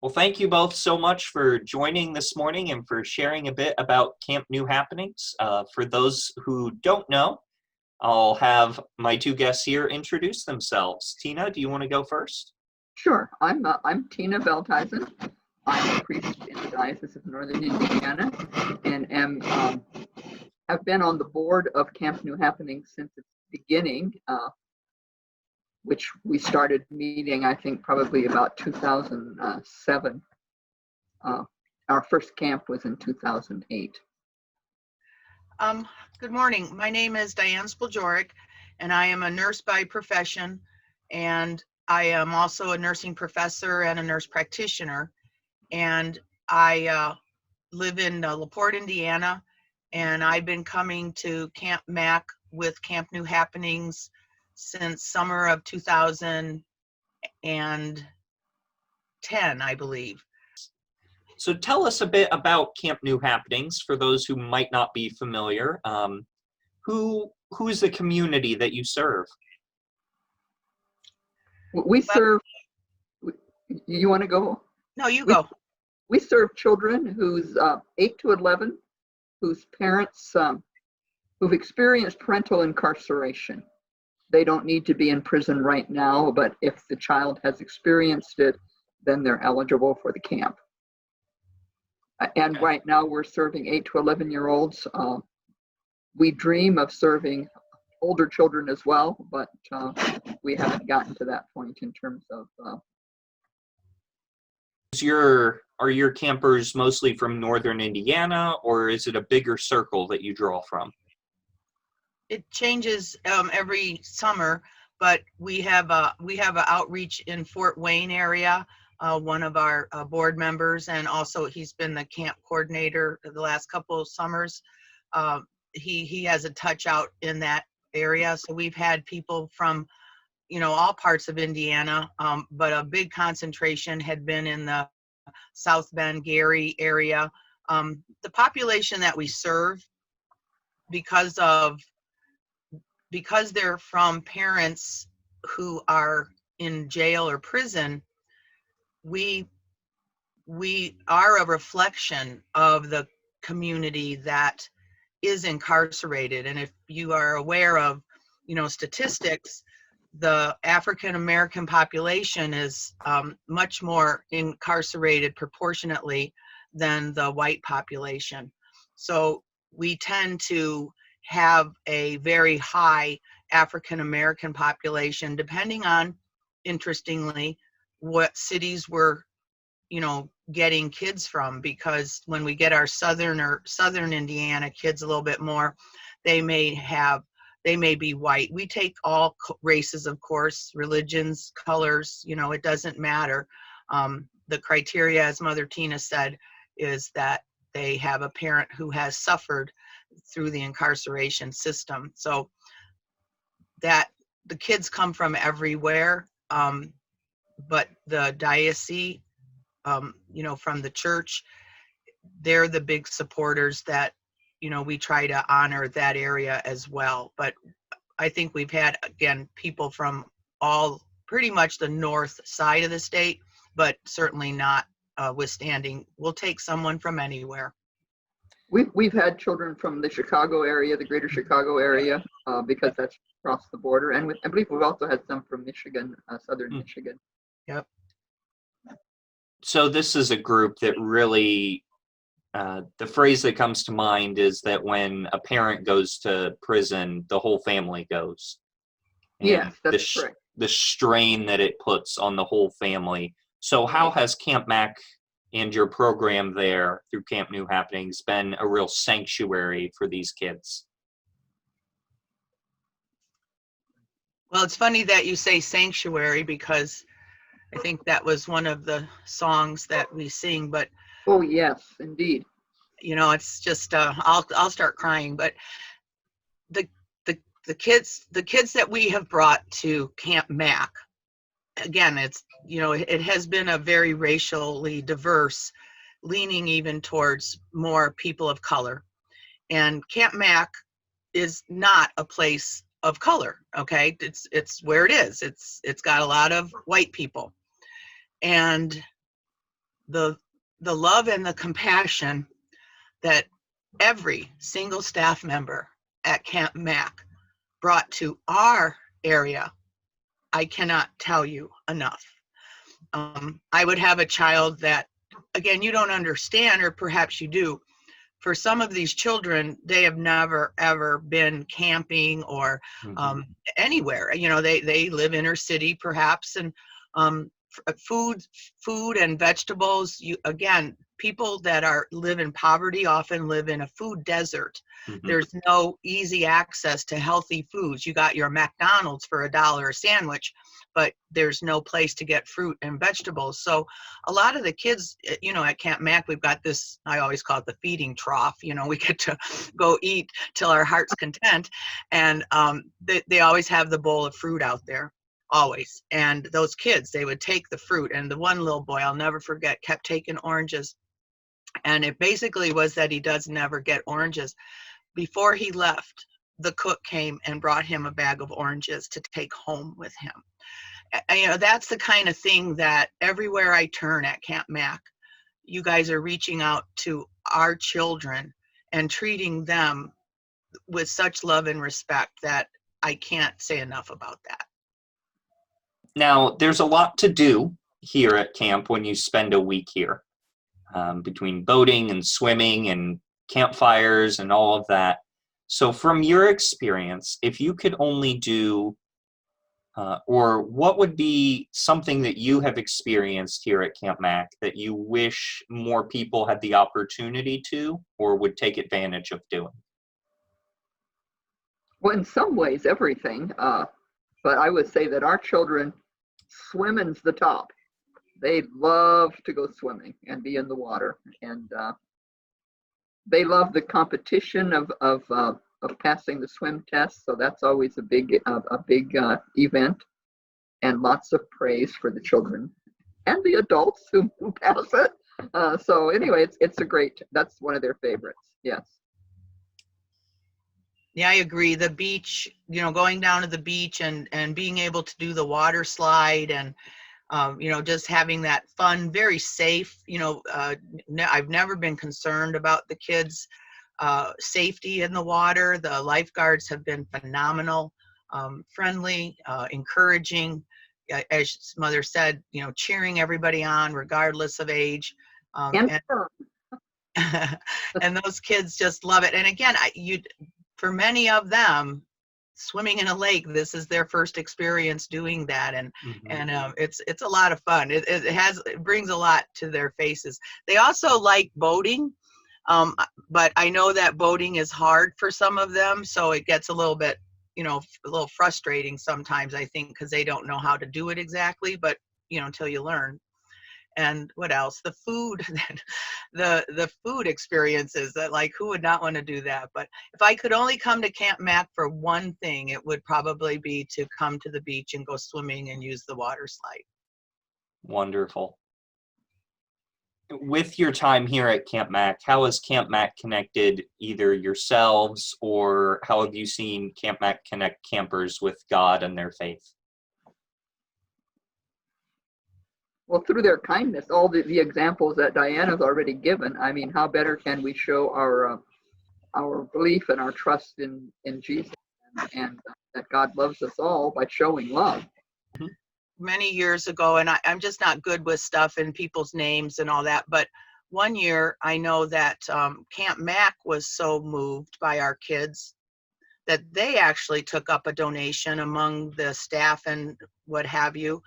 Well, thank you both so much for joining this morning and for sharing a bit about Camp New Happenings. For those who don't know, I'll have my two guests here introduce themselves. Tina, do you want to go first? Sure. I'm Tina Veldhuizen. I'm a priest in the Diocese of Northern Indiana and have been on the board of Camp New Happenings since its beginning, which we started meeting, I think, probably about 2007. Our first camp was in 2008. Good morning. My name is Diane Spoljoric, and I am a nurse by profession, and I am also a nursing professor and a nurse practitioner. And I live in LaPorte, Indiana, and I've been coming to Camp Mac with Camp New Happenings since summer of 2010, I believe. So tell us a bit about Camp New Happenings for those who might not be familiar. Who is the community that you serve? We serve, you want to go? No, you go. We serve children who's 8 to 11, whose parents who've experienced parental incarceration. They don't need to be in prison right now, but if the child has experienced it, then they're eligible for the camp. And right now we're serving 8 to 11-year-olds. We dream of serving older children as well, but we haven't gotten to that point in terms of. Are your campers mostly from Northern Indiana, or is it a bigger circle that you draw from? It changes every summer, but we have a outreach in Fort Wayne area. One of our board members, and also he's been the camp coordinator the last couple of summers. He has a touch out in that area, so we've had people from all parts of Indiana, but a big concentration had been in the South Bend, Gary area. The population that we serve, because they're from parents who are in jail or prison, we are a reflection of the community that is incarcerated. And if you are aware of, statistics, the African American population is much more incarcerated proportionately than the white population. So we tend to have a very high African American population, depending on, interestingly, what cities we're getting kids from, because when we get our southern Indiana kids a little bit more, they may be white. We take all races, of course, religions, colors, it doesn't matter. The criteria, as Mother Tina said, is that they have a parent who has suffered through the incarceration system. So that the kids come from everywhere, but the diocese, from the church, they're the big supporters that, we try to honor that area as well. But I think we've had, again, people from pretty much the north side of the state, but certainly not withstanding. We'll take someone from anywhere. We've had children from the Chicago area, the greater Chicago area, because that's across the border. And I believe we've also had some from Michigan, southern Michigan. Yep. So this is a group that really, the phrase that comes to mind is that when a parent goes to prison, the whole family goes. And yes, that's correct. The strain that it puts on the whole family. So how has Camp Mac and your program there through Camp New Happenings been a real sanctuary for these kids? Well, it's funny that you say sanctuary, because I think that was one of the songs that we sing, but oh yes, indeed. It's just I'll start crying. But the kids that we have brought to Camp Mac, again, it's it has been a very racially diverse, leaning even towards more people of color. And Camp Mac is not a place of color. Okay, it's where it is. It's got a lot of white people, and the love and the compassion that every single staff member at Camp Mac brought to our area, I cannot tell you enough. I would have a child that, again, you don't understand, or perhaps you do. For some of these children, they have never ever been camping or anywhere. You know, they live inner city perhaps, and food and vegetables. Again, people that live in poverty often live in a food desert. There's no easy access to healthy foods. You got your McDonald's for $1 a sandwich, but there's no place to get fruit and vegetables. So a lot of the kids, you know, at Camp Mac, we've got this, I always call it the feeding trough. You know, we get to go eat till our heart's content. And they always have the bowl of fruit out there, always. And those kids, they would take the fruit. And the one little boy, I'll never forget, kept taking oranges. And it basically was that he does never get oranges. Before he left, the cook came and brought him a bag of oranges to take home with him. You know, that's the kind of thing that everywhere I turn at Camp Mac, you guys are reaching out to our children and treating them with such love and respect that I can't say enough about that. Now, there's a lot to do here at camp when you spend a week here, between boating and swimming and campfires and all of that. So from your experience, if you could only do, or what would be something that you have experienced here at Camp Mac that you wish more people had the opportunity to or would take advantage of doing? Well, in some ways, everything. But I would say that our children, swimming's the top. They love to go swimming and be in the water, and they love the competition of passing the swim test. So that's always a big event, and lots of praise for the children and the adults who pass it. So anyway, it's a great. That's one of their favorites. Yes. Yeah, I agree. The beach, you know, going down to the beach and being able to do the water slide and, you know, just having that fun, very safe, you know, I've never been concerned about the kids' safety in the water. The lifeguards have been phenomenal, friendly, encouraging, as Mother said, you know, cheering everybody on regardless of age. And those kids just love it. And again, for many of them, swimming in a lake, this is their first experience doing that, and it's a lot of fun. It brings a lot to their faces. They also like boating, but I know that boating is hard for some of them, so it gets a little bit, you know, a little frustrating sometimes, I think, because they don't know how to do it exactly, but you know, until you learn. And what else? The food, the food experiences, that, like, who would not want to do that? But if I could only come to Camp Mac for one thing, it would probably be to come to the beach and go swimming and use the water slide. Wonderful. With your time here at Camp Mac, how has Camp Mac connected either yourselves, or how have you seen Camp Mac connect campers with God and their faith? Well, through their kindness, all the examples that Diana's already given. I mean, how better can we show our belief and our trust in Jesus and that God loves us all by showing love? Many years ago, and I'm just not good with stuff and people's names and all that, but one year I know that Camp Mac was so moved by our kids that they actually took up a donation among the staff and what have you,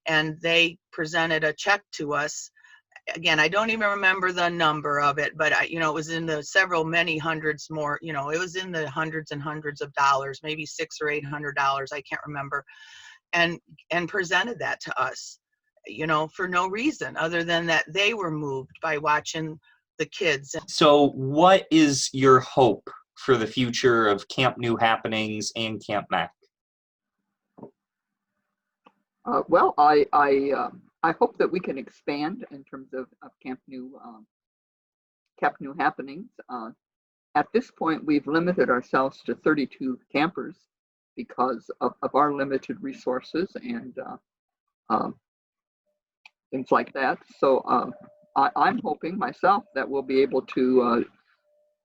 and they presented a check to us. Again, I don't even remember the number of it, but you know, it was in the many hundreds more, you know, it was in the hundreds and hundreds of dollars, maybe $600 or $800, I can't remember, and presented that to us, you know, for no reason other than that they were moved by watching the kids. So what is your hope for the future of Camp New Happenings and Camp Mac? Well, I hope that we can expand in terms of Camp New Happenings. At this point, we've limited ourselves to 32 campers because of our limited resources and things like that. So I'm hoping myself that we'll be able to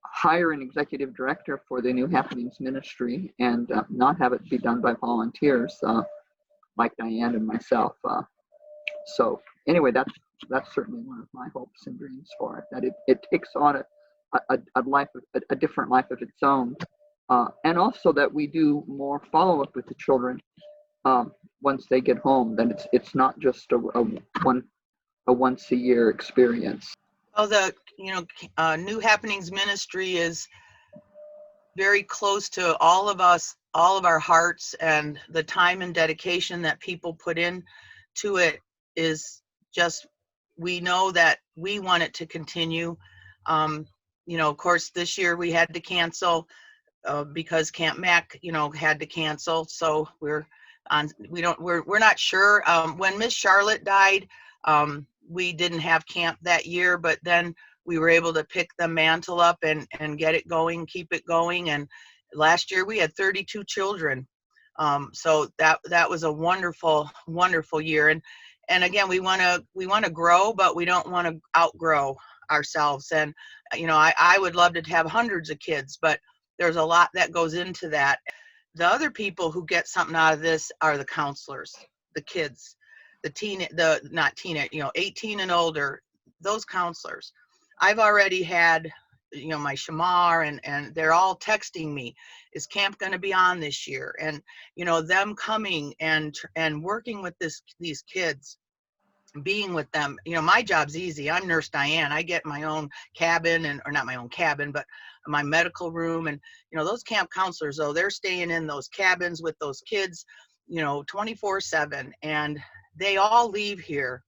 hire an executive director for the New Happenings Ministry and not have it be done by volunteers like Diane and myself. So anyway, that's certainly one of my hopes and dreams for it, that it takes on a life, a different life of its own. And also that we do more follow-up with the children once they get home, then it's not just a once a year experience. Well, the New Happenings Ministry is very close to all of us, all of our hearts, and the time and dedication that people put in to it is just, we know that we want it to continue. Of course, this year we had to cancel because Camp Mac, had to cancel. So we're not sure. When Miss Charlotte died, we didn't have camp that year, but then we were able to pick the mantle up and get it going, keep it going. And last year we had 32 children. So that was a wonderful, wonderful year. And again, we want to grow, but we don't want to outgrow ourselves. And, I would love to have hundreds of kids, but there's a lot that goes into that. The other people who get something out of this are the counselors, the kids, not teenage, 18 and older, those counselors. I've already had, my shamar and they're all texting me, is camp going to be on this year? And, them coming and working with these kids, being with them. My job's easy. I'm Nurse Diane. I get my own cabin or not my own cabin, but my medical room. And, those camp counselors, though, they're staying in those cabins with those kids, 24/7. And they all leave here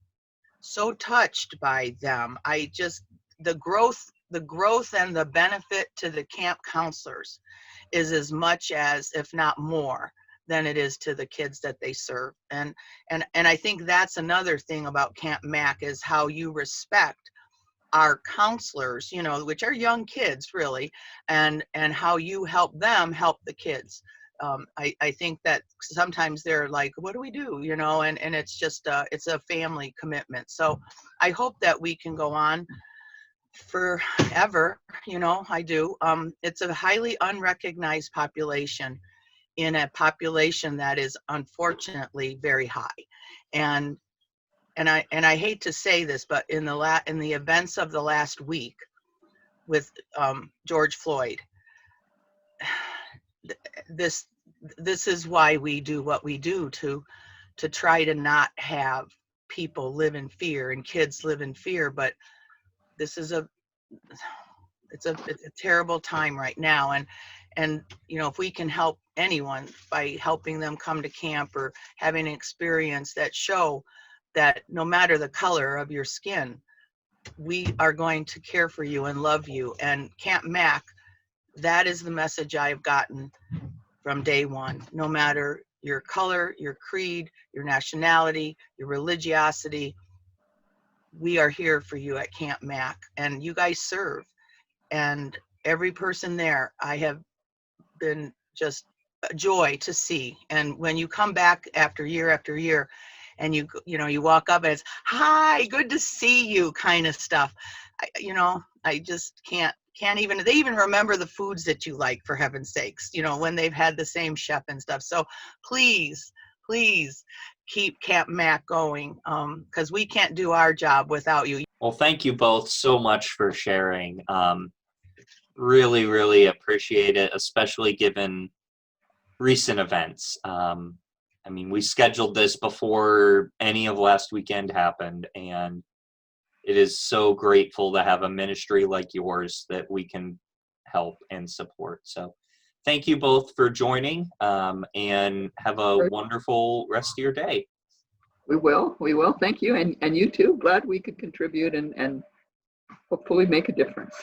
so touched by them. The growth and the benefit to the camp counselors is as much as, if not more, than it is to the kids that they serve. And I think that's another thing about Camp Mac, is how you respect our counselors, which are young kids really, and how you help them help the kids. I think that sometimes they're like, what do we do? And it's just, it's a family commitment. So I hope that we can go on forever, I do. It's a highly unrecognized population in a population that is unfortunately very high. And I hate to say this, but in the events of the last week with George Floyd, this is why we do what we do, to try to not have people live in fear and kids live in fear. But this is it's a terrible time right now. And if we can help anyone by helping them come to camp or having an experience that show that no matter the color of your skin, we are going to care for you and love you. And Camp Mac, that is the message I've gotten from day one. No matter your color, your creed, your nationality, your religiosity, we are here for you at Camp Mac. And you guys serve. And every person there, I have been just a joy to see. And when you come back after year, and you walk up and it's, hi, good to see you, kind of stuff. I just can't even, they even remember the foods that you like, for heaven's sakes, when they've had the same chef and stuff. So please keep Camp Mac going, because we can't do our job without you. Well, thank you both so much for sharing. Really, really appreciate it, especially given recent events. We scheduled this before any of last weekend happened, and it is so grateful to have a ministry like yours that we can help and support. So thank you both for joining, and have a wonderful rest of your day. We will. Thank you. And you too. Glad we could contribute and hopefully make a difference.